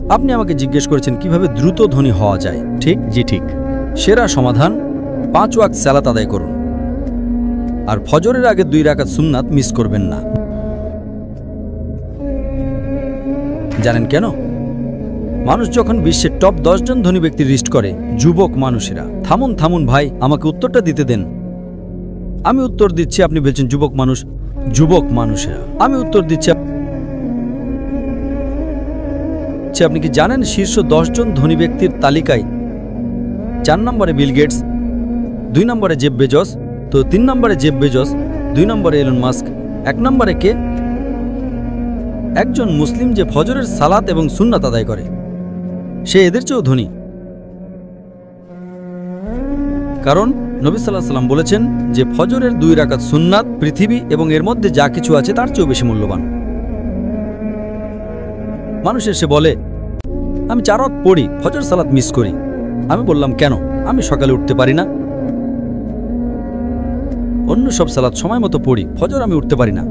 আপনি আমাকে জিজ্ঞেস করেছেন কিভাবে দ্রুত ধনী হওয়া যায়, ঠিক? জি ঠিক। সেরা সমাধান 5 ওয়াক্ত সালাত আদায় করুন, আর ফজরের আগে 2 রাকাত সুন্নাত মিস করবেন না। জানেন কেন? মানুষ যখন বিশ্বের টপ 10 জন ধনী ব্যক্তির লিস্ট করে, যুবক মানুষেরা। থামুন থামুন ভাই, আমাকে উত্তরটা দিতে দেন। আমি উত্তর দিচ্ছি, আপনি বলছেন যুবক মানুষ। যুবক মানুষেরা, আমি উত্তর দিচ্ছি। আপনি কি জানেন শীর্ষ 10 জন ধনী ব্যক্তির তালিকায় 4 নম্বরে বিল গেটস, 2 নম্বরে জেফ বেজস, তো 3 নম্বরে জেফ বেজস, 2 নম্বরে এলন মাস্ক, 1 নম্বরে কে? একজন মুসলিম যে ফজরের সালাত এবং সুন্নাত আদায় করে, সে এদের চেয়েও ধনী। কারণ নবী সাল্লাল্লাহু আলাইহি ওয়াসাল্লাম বলেছেন যে ফজরের 2 রাকাত সুন্নাত পৃথিবী এবং এর মধ্যে যা কিছু আছে তার চেয়েও বেশি মূল্যবান। মানুষ এসে বলে, আমি 4 ওয়াক্ত পড়ি, ফজর সালাত মিস করি। আমি বললাম, কেন? আমি সকালে উঠতে পারি না। অন্য সব সালাত সময় মতো পড়ি, ফজর আমি উঠতে পারি না।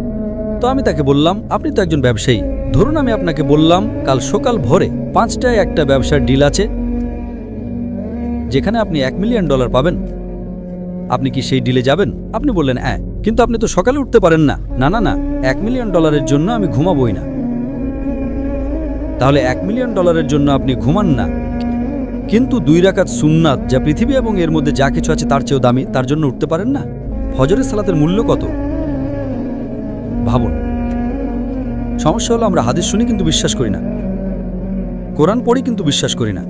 তো আমি তাকে বললাম, আপনি তো একজন ব্যবসায়ী, ধরুন আমি আপনাকে বললাম কাল সকাল ভোরে 5টায় একটা ব্যবসার ডিল আছে যেখানে আপনি $1 মিলিয়ন পাবেন। আপনি কি সেই ডিলে যাবেন? আপনি বললেন হ্যাঁ, কিন্তু আপনি তো সকালে উঠতে পারেন না। না না না, $1 মিলিয়ন জন্য আমি ঘুমাবই না। তাহলে $1 মিলিয়ন জন্য আপনি ঘুমান না, কিন্তু 2 রাকাত সুন্নাত যা পৃথিবী এবং এর মধ্যে যা কিছু আছে তার চেয়েও দামি, তার জন্য উঠতে পারেন না? ফজরের সালাতের মূল্য কত ভাবুন। সমস্যা হলো আমরা হাদিস শুনি কিন্তু বিশ্বাস করি না, কোরআন পড়ি কিন্তু বিশ্বাস করি না।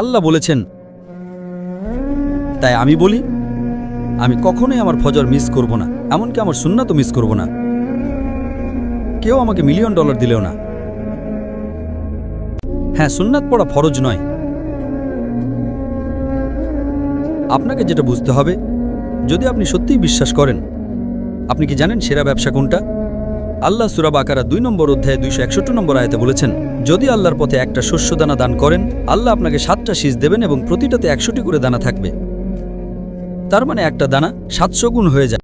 আল্লাহ বলেছেন, তাই আমি বলি আমি কখনোই আমার ফজর মিস করব না, এমনকি আমার সুন্নাতও মিস করব না। কেউ আমাকে $1 মিলিয়ন দিলেও না। হ্যাঁ, সুন্নাত পড়া ফরজ নয়। আপনাকে যেটা বুঝতে হবে, যদি আপনি সত্যিই বিশ্বাস করেন, আপনি কি জানেন সেরা ব্যবসা কোনটা? আল্লাহ সূরা বাকারা 2 নম্বর অধ্যায়ে 261 নম্বর আয়াতে বলেছেন, যদি আল্লাহর পথে একটা শস্যদানা দান করেন, আল্লাহ আপনাকে 7টা শীষ দেবেন এবং প্রতিটাতে 100টি করে দানা থাকবে। তার মানে একটা দানা 700 গুণ হয়ে যায়।